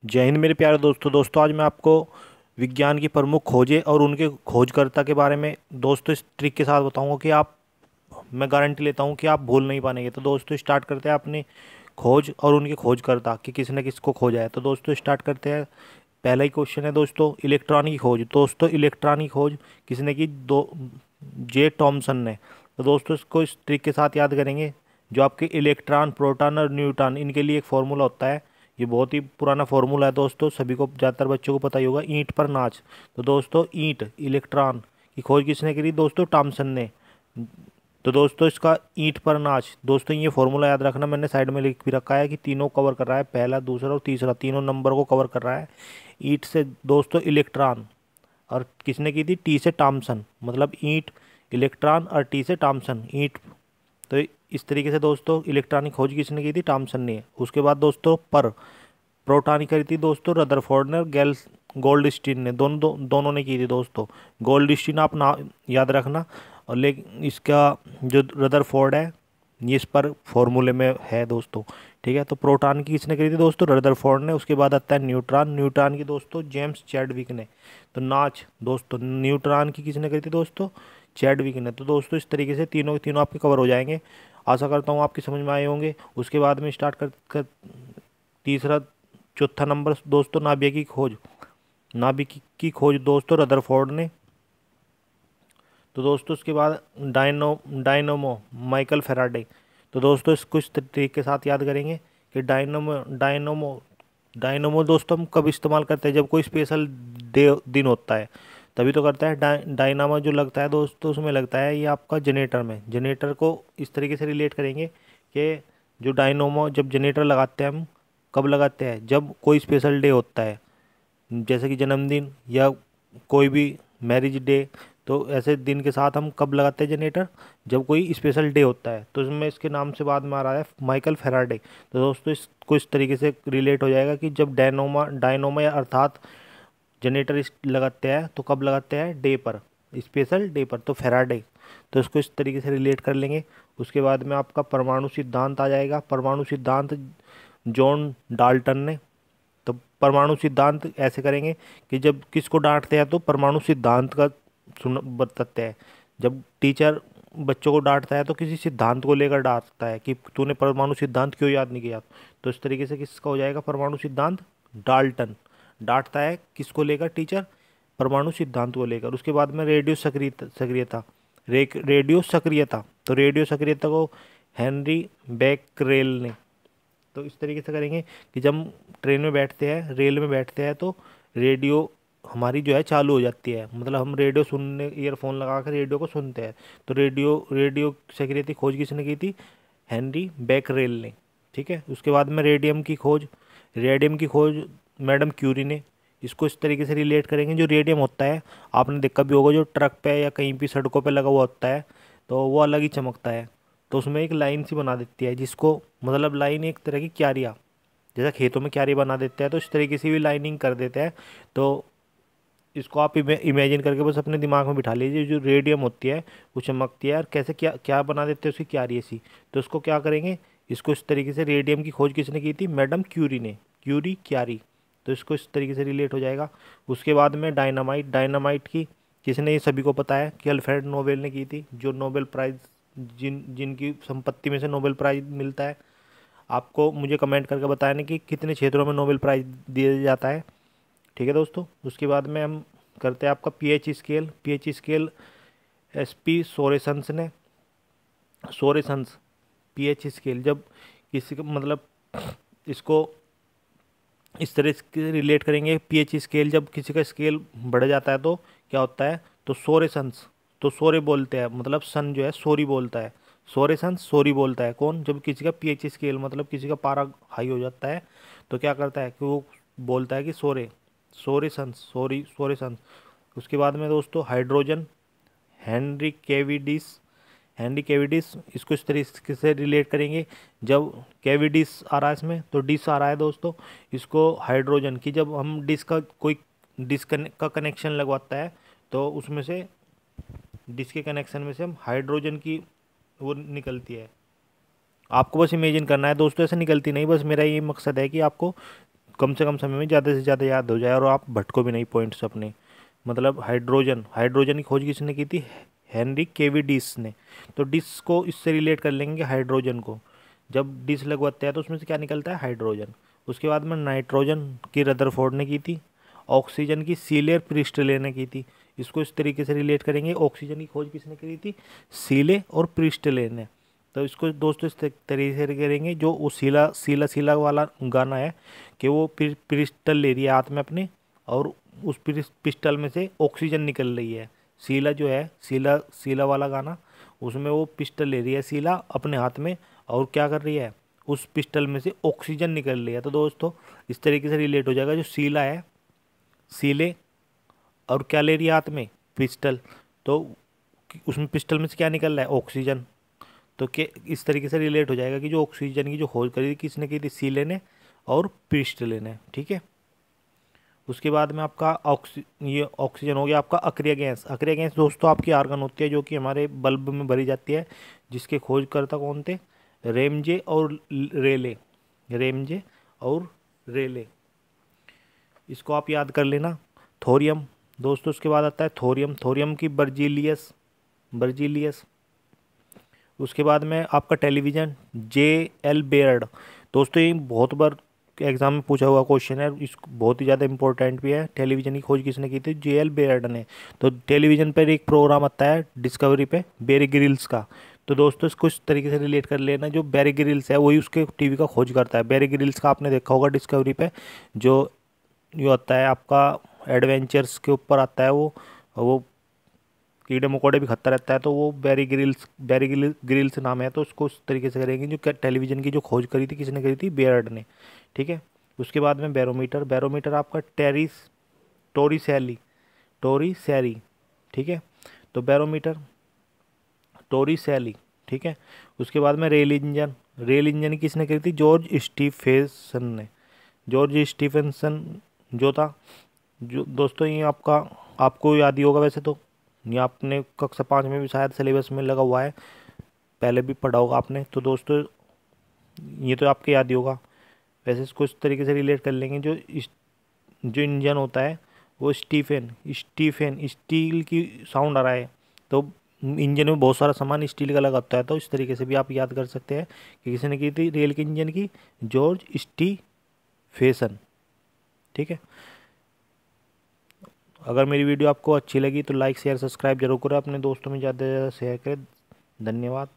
जय हिंद मेरे प्यारे दोस्तों आज मैं आपको विज्ञान की प्रमुख खोजें और उनके खोजकर्ता के बारे में दोस्तों इस ट्रिक के साथ बताऊंगा कि आप मैं गारंटी लेता हूं कि आप भूल नहीं पाएंगे। तो दोस्तों स्टार्ट करते हैं अपनी खोज और उनके खोजकर्ता कि किसने किसको खोजा है। तो दोस्तों स्टार्ट करते हैं। पहला ही क्वेश्चन है दोस्तों, इलेक्ट्रॉन की खोज। दोस्तों इलेक्ट्रॉन की खोज किसने की? दो जे टॉमसन ने। तो दोस्तों इसको इस ट्रिक के साथ याद करेंगे। जो आपके इलेक्ट्रॉन, प्रोटॉन और न्यूट्रॉन, इनके लिए एक फार्मूला होता है। ये बहुत ही पुराना फार्मूला है दोस्तों, सभी को, ज़्यादातर बच्चों को पता ही होगा, ईंट पर नाच। तो दोस्तों ईंट, इलेक्ट्रॉन की खोज किसने करी? दोस्तों टॉमसन ने। तो दोस्तों इसका ईंट पर नाच, दोस्तों ये फॉर्मूला याद रखना, मैंने साइड में लिख भी रखा है कि तीनों कवर कर रहा है, पहला, दूसरा और तीसरा, तीनों नंबर को कवर कर रहा है। ईंट से दोस्तों इलेक्ट्रॉन, और किसने की थी? टी से टॉमसन, मतलब ईंट, इलेक्ट्रॉन और टी से टॉमसन, ईंट। तो इस तरीके से दोस्तों इलेक्ट्रॉन की खोज किसने की थी? टॉमसन ने। उसके बाद दोस्तों पर प्रोटॉन की करी थी दोस्तों रदरफोर्ड ने और गोल्डस्टीन ने, दोनों ने की थी दोस्तों। गोल्डस्टीन आप ना याद रखना, और लेकिन इसका जो रदरफोर्ड है ये इस पर फॉर्मूले में है दोस्तों। ठीक है, तो प्रोटॉन की किसने करी थी दोस्तों? रदरफोर्ड ने। उसके बाद आता है न्यूट्रॉन, न्यूट्रॉन की दोस्तों जेम्स चैडविक ने। तो नाच दोस्तों, न्यूट्रॉन की किसने करी थी दोस्तों? चैडविक ने। तो दोस्तों इस तरीके से तीनों के तीनों आपके कवर हो जाएंगे। आशा करता हूँ आपकी समझ में आए होंगे। उसके बाद में स्टार्ट कर तीसरा, चौथा नंबर दोस्तों, नाभिक की खोज। नाभिक की खोज दोस्तों रदरफोर्ड ने। तो दोस्तों उसके बाद डायनोमो माइकल फेराडे। तो दोस्तों इसको इस तरीके के साथ याद करेंगे कि डायनोमो डायनोमो दोस्तों हम कब इस्तेमाल करते हैं? जब कोई स्पेशल डे दिन होता है तभी तो करता है। डायनामो जो लगता है दोस्तों उसमें लगता है ये आपका जनरेटर में। जनरेटर को इस तरीके से रिलेट करेंगे कि जो डायनोमो, जब जनरेटर लगाते हैं हम, कब लगाते हैं? जब कोई स्पेशल डे होता है, जैसे कि जन्मदिन या कोई भी मैरिज डे। तो ऐसे दिन के साथ हम कब लगाते हैं जनरेटर? जब कोई स्पेशल डे होता है। तो इसमें इसके नाम से बाद में आ रहा है माइकल फेराडे। तो दोस्तों इसको इस तरीके से रिलेट हो जाएगा कि जब डायनोमा या अर्थात जनरेटर इस लगाते हैं तो कब लगाते हैं? डे पर, स्पेशल डे पर, तो फेराडे। तो इसको इस तरीके से रिलेट कर लेंगे। उसके बाद में आपका परमाणु सिद्धांत आ जाएगा। परमाणु सिद्धांत जॉन डाल्टन ने। तो परमाणु सिद्धांत ऐसे करेंगे कि जब किसको डांटते हैं तो परमाणु सिद्धांत का सुन बताते हैं। जब टीचर बच्चों को डांटता है तो किसी सिद्धांत को लेकर डांटता है कि तूने परमाणु सिद्धांत क्यों याद नहीं किया। तो इस तरीके से किसका हो जाएगा? परमाणु सिद्धांत डाल्टन। डांटता है किसको लेकर? टीचर, परमाणु सिद्धांत को लेकर। उसके बाद में रेडियो सक्रियता, रेडियो सक्रियता। तो रेडियो सक्रियता को हेनरी बेकरेल ने। तो इस तरीके से करेंगे कि जब हम ट्रेन में बैठते हैं, रेल में बैठते हैं, तो रेडियो हमारी जो है चालू हो जाती है, मतलब हम रेडियो सुनने, ईयरफोन लगा कर रेडियो को सुनते हैं। तो रेडियो सक्रिय की खोज किसने की थी? हेनरी बेकरेल ने। ठीक है, उसके बाद में रेडियम की खोज मैडम क्यूरी ने। इसको इस तरीके से रिलेट करेंगे, जो रेडियम होता है आपने देखा भी होगा, जो ट्रक पे या कहीं भी सड़कों पे लगा हुआ होता है तो वो अलग ही चमकता है। तो उसमें एक लाइन सी बना देती है, जिसको, मतलब लाइन एक तरह की क्यारियाँ, जैसा खेतों में क्यारी बना देते हैं तो इस तरीके से भी लाइनिंग कर देते हैं। तो इसको आप इमेजिन करके बस अपने दिमाग में बिठा लीजिए, जो रेडियम होती है वो चमकती है, और कैसे क्या क्या बना देते हैं उसकी क्यारी ऐसी। तो इसको क्या करेंगे? इसको इस तरीके से, रेडियम की खोज किसने की थी? मैडम क्यूरी ने। क्यूरी, क्यारी। तो इसको इस तरीके से रिलेट हो जाएगा। उसके बाद में डायनामाइट, डायनामाइट की किसने, ये सभी को पता है कि अल्फ्रेड नोबेल ने की थी, जो नोबेल प्राइज़, जिनकी संपत्ति में से नोबेल प्राइज़ मिलता है। आपको मुझे कमेंट करके बताया नहीं कि कितने क्षेत्रों में नोबेल प्राइज़ दिया जाता है। ठीक है दोस्तों, उसके बाद में हम करते हैं आपका pH scale. PH scale SP Sorensen's ने। सोरेसन्स पीएच स्केल, जब किसी का, मतलब इसको इस तरह से रिलेट करेंगे, पीएच स्केल, जब किसी का स्केल बढ़ जाता है तो क्या होता है? तो सोरेसन्स, तो सोरे बोलते हैं, मतलब सन जो है सोरी बोलता है। सोरेसन्स सोरी बोलता है कौन? जब किसी का पीएच स्केल, मतलब किसी का पारा हाई हो जाता है तो क्या करता है कि वो बोलता है कि सोरे, सोरेसन्स, सोरेसन्स। उसके बाद में दोस्तों हाइड्रोजन, हेनरी केविडिस, हैंडी कैविडिस। इसको इस तरीके से रिलेट करेंगे, जब कैविडिस आ रहा है इसमें तो डिस आ रहा है दोस्तों। इसको हाइड्रोजन की, जब हम डिस का कोई डिस का कनेक्शन लगवाता है तो उसमें से, डिस के कनेक्शन में से हम हाइड्रोजन की वो निकलती है। आपको बस इमेजिन करना है दोस्तों, ऐसे निकलती नहीं, बस मेरा ये मकसद है कि आपको कम से कम समय में ज़्यादा से ज़्यादा याद हो जाए और आप भटको भी नहीं पॉइंट्स अपने। मतलब हाइड्रोजन, हाइड्रोजन की खोज किसने की थी? हेनरी केवी डिश ने। तो डिश को इससे रिलेट कर लेंगे हाइड्रोजन को। जब डिश लगवाते हैं तो उसमें से क्या निकलता है? हाइड्रोजन। उसके बाद में नाइट्रोजन की रदरफोर्ड ने की थी। ऑक्सीजन की सीले और प्रिस्टले ने की थी। इसको इस तरीके से रिलेट करेंगे, ऑक्सीजन की खोज किसने करी थी? सीले और प्रिस्टले ने। तो इसको दोस्तों इस तरीके से करेंगे, जो वो सीला सीला सीला वाला गाना है कि वो पिस्टल ले रही है हाथ में अपने, और उस पिस्टल में से ऑक्सीजन निकल रही है। सीला जो है, सीला सीला वाला गाना, उसमें वो पिस्टल ले रही है सीला अपने हाथ में, और क्या कर रही है? उस पिस्टल में से ऑक्सीजन निकल रही है। तो दोस्तों इस तरीके से रिलेट हो जाएगा, जो सीला है, सीले, और क्या ले रही है हाथ में? पिस्टल। तो उसमें पिस्टल में से क्या निकल रहा है? ऑक्सीजन। तो क्या इस तरीके से रिलेट हो जाएगा कि जो ऑक्सीजन की जो खोज करी थी किसने की थी? सीले ने और प्रिस्टले ने। ठीक है। उसके बाद में आपका ये ऑक्सीजन हो गया आपका। अक्रिय गैस, अक्रिय गैस दोस्तों आपकी आर्गन होती है जो कि हमारे बल्ब में भरी जाती है, जिसके खोजकर्ता कौन थे? रेमजे और रेले। रेमजे और रेले, इसको आप याद कर लेना। थोरियम दोस्तों, उसके बाद आता है थोरियम, थोरियम की बर्जीलियस, बर्जीलियस। उसके बाद में आपका टेलीविज़न, जे एल बेयर्ड। दोस्तों ये बहुत बार एग्जाम में पूछा हुआ क्वेश्चन है, इस बहुत ही ज़्यादा इंपॉर्टेंट भी है। टेलीविज़न की खोज किसने की थी? जे एल बेयर्ड ने। तो टेलीविज़न पर एक प्रोग्राम आता है डिस्कवरी पे, बेरी ग्रिल्स का। तो दोस्तों इसको इस तरीके से रिलेट कर लेना, जो बेरी ग्रिल्स है वही उसके टीवी का खोज करता है। बेरी ग्रिल्स का आपने देखा होगा डिस्कवरी पे, जो आता है आपका एडवेंचर्स के ऊपर आता है। वो कीड़े मकोड़े भी खाता रहता है, तो वो बेरी ग्रिल्स नाम है। तो उसको उस तरीके से करेंगे, जो टेलीविज़न की जो खोज करी थी किसने करी थी? बेयर्ड ने। ठीक है। उसके बाद में बैरोमीटर, बैरोमीटर आपका टोरीसैली, टोरीसैरी। ठीक है। तो बैरोमीटर टोरीसैली। ठीक है। उसके बाद में रेल इंजन, रेल इंजन किसने करी थी? जॉर्ज स्टीफेंसन ने। जॉर्ज स्टीफेंसन जो था, जो दोस्तों ये आपको याद ही होगा वैसे तो, ये आपने कक्षा 5 में भी शायद सिलेबस में लगा हुआ है, पहले भी पढ़ा होगा आपने। तो दोस्तों ये तो आपके याद ही होगा। वैसे इसको इस तरीके से रिलेट कर लेंगे, जो इंजन होता है वो स्टीफन स्टीफन स्टील की साउंड आ रहा है, तो इंजन में बहुत सारा सामान स्टील का लगा होता है। तो इस तरीके से भी आप याद कर सकते हैं कि किसने की थी रेल के इंजन की? जॉर्ज स्टीफेसन। ठीक है। अगर मेरी वीडियो आपको अच्छी लगी तो लाइक शेयर सब्सक्राइब जरूर करें, अपने दोस्तों में ज़्यादा से ज़्यादा शेयर करें। धन्यवाद।